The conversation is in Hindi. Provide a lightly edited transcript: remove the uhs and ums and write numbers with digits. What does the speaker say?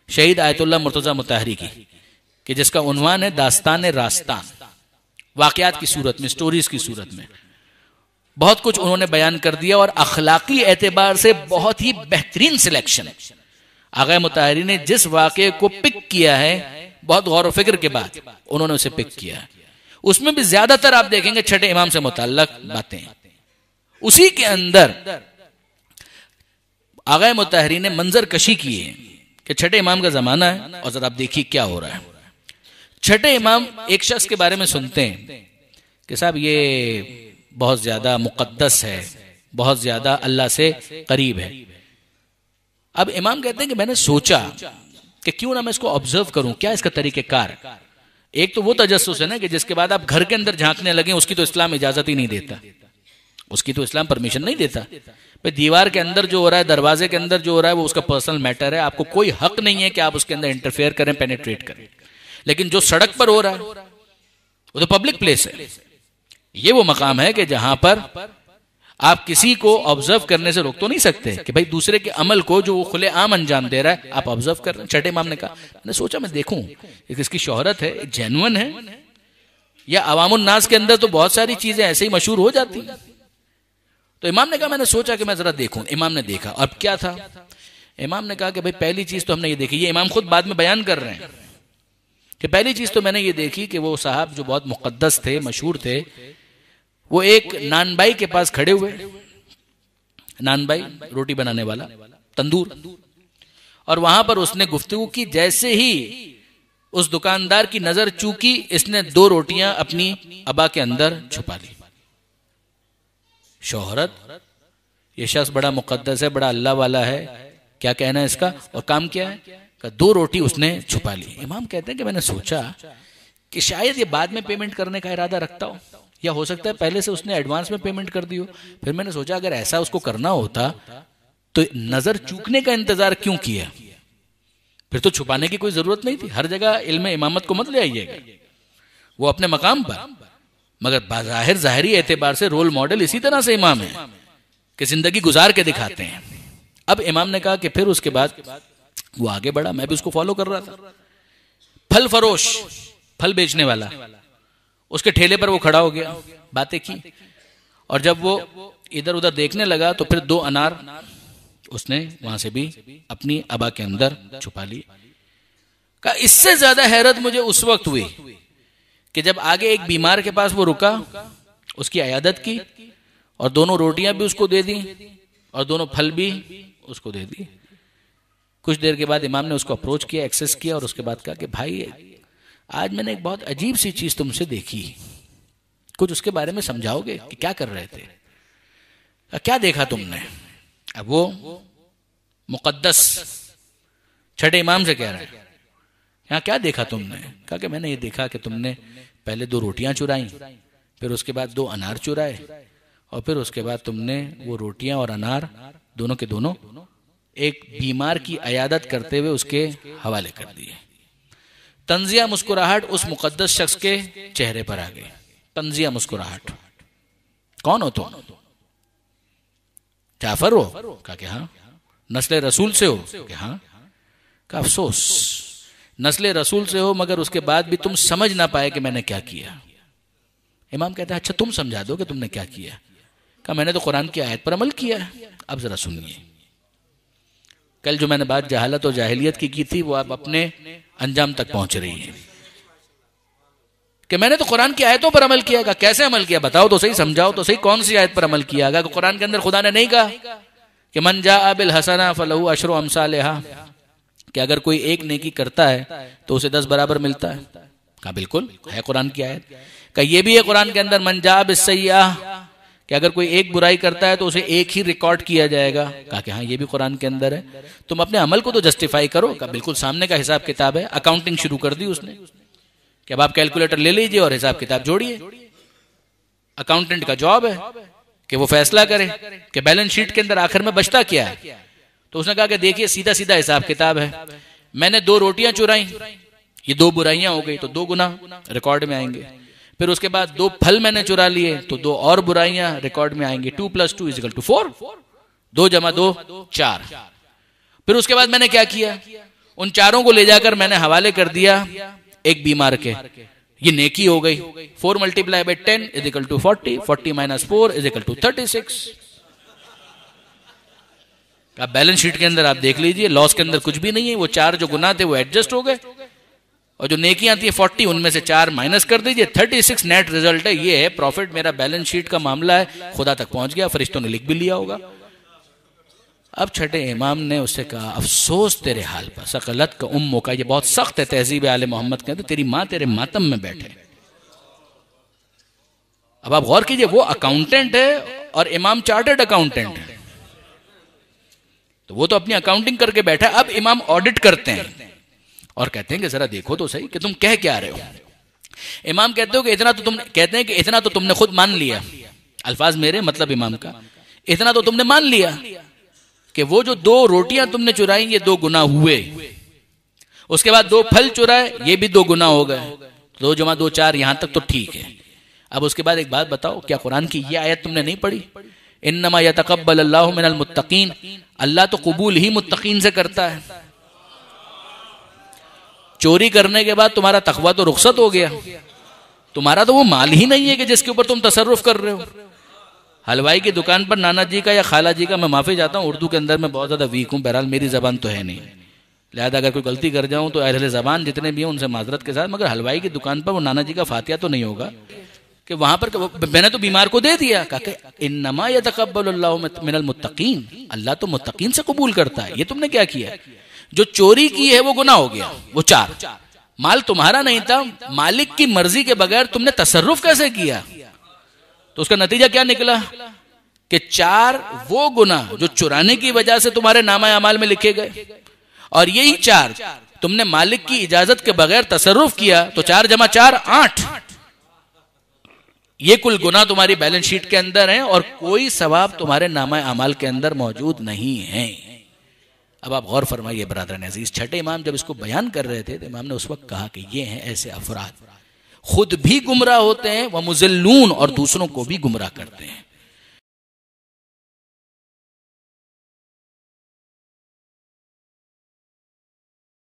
शहीद आयतुल्लाह मुर्तजा मुताहरी की, कि जिसका उन्वान है दास्तान रास्तान, वाकयात की सूरत में, स्टोरीज की सूरत में बहुत कुछ उन्होंने बयान कर दिया। और अखलाकी एतबार से बहुत ही बेहतरीन सिलेक्शन आगा मुताहरी ने जिस वाकये को पिक किया है, बहुत गौर व फिक्र के बाद उन्होंने उसे पिक किया है। उसमें भी ज्यादातर आप देखेंगे छठे इमाम से मुताल्लक बातें। उसी के अंदर आगा मुताहरी ने मंजर कशी की है कि छठे इमाम का जमाना है और जरा आप देखिए क्या हो रहा है। छठे इमाम एक शख्स के बारे में सुनते हैं कि साहब ये बहुत ज्यादा मुकद्दस है, बहुत ज्यादा अल्लाह से करीब है। अब इमाम कहते हैं कि मैंने सोचा कि क्यों ना मैं इसको ऑब्जर्व करूं, क्या इसका तरीक़ेकार। एक तो वो तजस्सुस है ना कि जिसके बाद आप घर के अंदर झांकने लगे, उसकी तो इस्लाम इजाजत ही नहीं देता, उसकी तो इस्लाम परमिशन नहीं देता। भाई दीवार के अंदर जो हो रहा है, दरवाजे के अंदर जो हो रहा है, वो उसका पर्सनल मैटर है, आपको कोई हक नहीं है कि आप उसके अंदर इंटरफेयर करें, पेनिट्रेट करें। लेकिन जो सड़क पर हो रहा है वो तो पब्लिक प्लेस है। ये वो मकाम है कि जहां पर आप किसी को ऑब्जर्व करने से रोक तो नहीं सकते कि भाई दूसरे के अमल को जो वो खुले आम अंजाम दे रहा है आप ऑब्जर्व कर रहे हैं। छठे इमाम ने कहा, मैंने सोचा मैं देखूं इसकी शोहरत है, जेन्युइन है, या अवामुन नास के अंदर तो बहुत सारी चीजें ऐसे ही मशहूर हो जाती हैं। तो इमाम ने कहा मैंने सोचा कि मैं जरा देखूं। इमाम ने देखा, अब क्या था, इमाम ने कहा कि भाई पहली चीज तो हमने ये देखी, ये इमाम खुद बाद में बयान कर रहे हैं कि पहली चीज तो मैंने ये देखी कि वो साहब जो बहुत मुकद्दस थे, मशहूर थे, वो एक नानबाई के पास खड़े हुए, नानबाई रोटी बनाने वाला तंदूर, और वहां पर उसने गुफ्तगू की। जैसे ही उस दुकानदार की नजर चूकी, इसने 2 रोटियां अपनी अबा के अंदर छुपा ली। शोहरत, ये शख्स बड़ा मुकद्दस है, बड़ा अल्लाह वाला है, क्या कहना है इसका, और काम क्या है, 2 रोटी उसने छुपा ली। इमाम कहते हैं कि मैंने सोचा कि शायद ये बाद में पेमेंट करने का इरादा रखता हो, या हो सकता है पहले से उसने एडवांस में पेमेंट कर दी हो। फिर मैंने सोचा अगर ऐसा उसको करना होता तो नजर चूकने का इंतजार क्यों किया, फिर तो छुपाने की कोई जरूरत नहीं थी। हर जगह इल्म इमामत को मत ले आइएगा, वो अपने मकाम पर, मगर बाज़ाहिर ज़ाहिरी एतबार से रोल मॉडल इसी तरह से इमाम है कि जिंदगी गुजार के दिखाते हैं। अब इमाम ने कहा कि फिर उसके बाद वो आगे बढ़ा, मैं भी उसको फॉलो कर रहा था। फल फरोश, फल बेचने वाला, उसके ठेले पर वो खड़ा हो गया, बातें की, और जब वो इधर उधर देखने लगा तो फिर 2 अनार उसने वहां से भी अपनी अबा के अंदर छुपा ली। कहा इससे ज्यादा हैरत मुझे उस वक्त हुई कि जब आगे एक बीमार के पास वो रुका, उसकी अयादत की, और 2 रोटियां भी उसको दे दी और 2 फल भी उसको दे दी। कुछ देर के बाद इमाम ने उसको अप्रोच किया, एक्सेस किया, और उसके बाद कहा कि भाई आज मैंने एक बहुत अजीब सी चीज तुमसे देखी, कुछ उसके बारे में समझाओगे कि क्या कर रहे थे, क्या देखा तुमने। अब वो मुकद्दस छठे इमाम से कह रहे हैं, यहाँ क्या देखा तुमने। कहा कि मैंने ये देखा कि तुमने पहले 2 रोटियां चुराई, फिर उसके बाद 2 अनार चुराए, और फिर उसके बाद तुमने वो रोटियां और अनार दोनों के दोनों एक बीमार की अयादत करते हुए उसके हवाले कर दिए। तंजिया मुस्कुराहट उस मुकद्दस शख्स के चेहरे पर आ गई। तंजिया मुस्कुराहट, कौन हो तुम, जाफर हो। कहा कि हाँ। नस्ल रसूल से हो। कि हाँ। का अफसोस, नस्ल रसूल से हो मगर उसके बाद भी तुम समझ ना पाए कि मैंने क्या किया। इमाम कहता है अच्छा तुम समझा दो कि तुमने क्या किया। कहा मैंने तो कुरान की आयत पर अमल किया है। अब जरा सुनिए, कल जो मैंने बात जहालत और जाहिलियत की थी वो आप अपने अंजाम तक पहुंच रही है कि मैंने तो कुरान की आयतों पर अमल किया। कैसे अमल किया बताओ तो सही, समझाओ तो सही, कौन सी आयत पर अमल किया। कुरान के अंदर खुदा ने नहीं कहा कि मन जा बिल हसना फलहु अशरु अमसालिहा, कि अगर कोई एक नेकी करता है तो उसे 10 बराबर मिलता है। कहा बिल्कुल है कुरान की आयत। कहा ये भी है कुरान के अंदर मन जा बिस्सय्यिअह, कि अगर कोई एक बुराई करता है तो उसे एक ही रिकॉर्ड किया जाएगा। कहा कि हाँ ये भी कुरान के अंदर है, तुम अपने अमल को तो जस्टिफाई करो। कहा बिल्कुल सामने का हिसाब किताब है। अकाउंटिंग शुरू कर दी उसने कि अब आप कैलकुलेटर ले लीजिए और हिसाब किताब जोड़िए। अकाउंटेंट का जॉब है कि वो फैसला करे कि बैलेंस शीट के अंदर आखिर में बचता क्या है। तो उसने कहा कि देखिए सीधा सीधा हिसाब किताब है, मैंने 2 रोटियां चुराई, ये 2 बुराइयां हो गई तो 2 गुना रिकॉर्ड में आएंगे। फिर उसके बाद 2 फल मैंने चुरा लिए तो 2 और बुराइयां रिकॉर्ड में आएंगी। 2 + 2 = 4, 2 + 2 4। फिर उसके बाद मैंने क्या किया, उन चारों को ले जाकर मैंने हवाले कर दिया एक बीमार के, ये नेकी हो गई। 4 × 10 = 40, 40 - 4 = 36। आप बैलेंस शीट के अंदर आप देख लीजिए, लॉस के अंदर कुछ भी नहीं है। वो 4 जो गुना थे वो एडजस्ट हो गए, और जो नेकियां थी 40, उनमें से 4 माइनस कर दीजिए, 36 नेट रिजल्ट है। ये है प्रॉफिट। मेरा बैलेंस शीट का मामला है, खुदा तक पहुंच गया, फरिश्तों ने लिख भी लिया होगा। अब छठे इमाम ने उससे कहा, अफसोस तेरे हाल पर, सकलत का उम्मो का। ये बहुत सख्त है तहजीब आले मोहम्मद के, तो तेरी माँ तेरे मातम में बैठे। अब आप गौर कीजिए, वो अकाउंटेंट है और इमाम चार्टर्ड अकाउंटेंट है, तो वो तो अपनी अकाउंटिंग करके बैठा। अब इमाम ऑडिट करते हैं और कहते हैं कि जरा देखो तो सही कि तुम कह क्या रहे हो। इमाम कहते हो कि इतना तो तुम, कहते हैं कि इतना तो तुमने खुद मान लिया, अल्फाज मेरे मतलब इमाम का, इतना तो तुमने मान लिया कि वो जो 2 रोटियां तुमने चुराई ये 2 गुना हुए, उसके बाद 2 फल चुराए ये भी 2 गुना हो गए, 2 × 2 = 4, यहां तक तो ठीक है। अब उसके बाद एक बात बताओ, क्या कुरान की ये आयत तुमने नहीं पढ़ी, इन्नमा यतक़ब्बल अल्लाहु मिनल मुत्तक़ीन, अल्लाह तो कबूल ही मुत्तक़ीन से करता है। चोरी करने के बाद तुम्हारा तकवा तो रुखसत हो गया, तुम्हारा तो वो माल ही नहीं है कि जिसके ऊपर तुम तसर्रुफ कर रहे हो। हलवाई की दुकान पर नाना जी का या खाला जी का, मैं माफी चाहता हूँ, उर्दू के अंदर मैं बहुत ज्यादा वीक हूँ, बहरहाल मेरी जबान तो है नहीं, लिहाजा अगर कोई गलती कर जाऊं तो अहले जबान जितने भी हैं उनसे माजरत के साथ। मगर हलवाई की दुकान पर वो नाना जी का फातिहा तो नहीं होगा कि वहां पर मैंने तो बीमार को दे दिया, कहा इन्नमा यतक़ब्बलुल्लाहु मिनल मुत्तक़ीन, अल्लाह तो मुत्तक़ीन से कबूल करता है। ये तुमने क्या किया, जो चोरी की है वो गुनाह हो गया, वो 4, माल तुम्हारा नहीं था, मालिक की मर्जी के बगैर तुमने तसर्रुफ कैसे किया, तो उसका नतीजा क्या निकला कि 4 वो गुनाह जो चुराने की वजह से तुम्हारे नामा अमाल में लिखे गए, और यही 4 तुमने मालिक की इजाजत के बगैर तसर्रुफ किया, तो 4 × 4 = 8। ये कुल गुनाह तुम्हारी बैलेंस शीट के अंदर है और कोई सवाब तुम्हारे नामा अमाल के अंदर मौजूद नहीं है। अब आप गौर फरमाइए बरादरान अजीज, छठे इमाम जब इसको बयान कर रहे थे तो इमाम ने उस वक्त कहा कि ये हैं ऐसे अफराद खुद भी गुमराह होते हैं, वह मुज़ल्लून, और दूसरों को भी गुमराह करते हैं।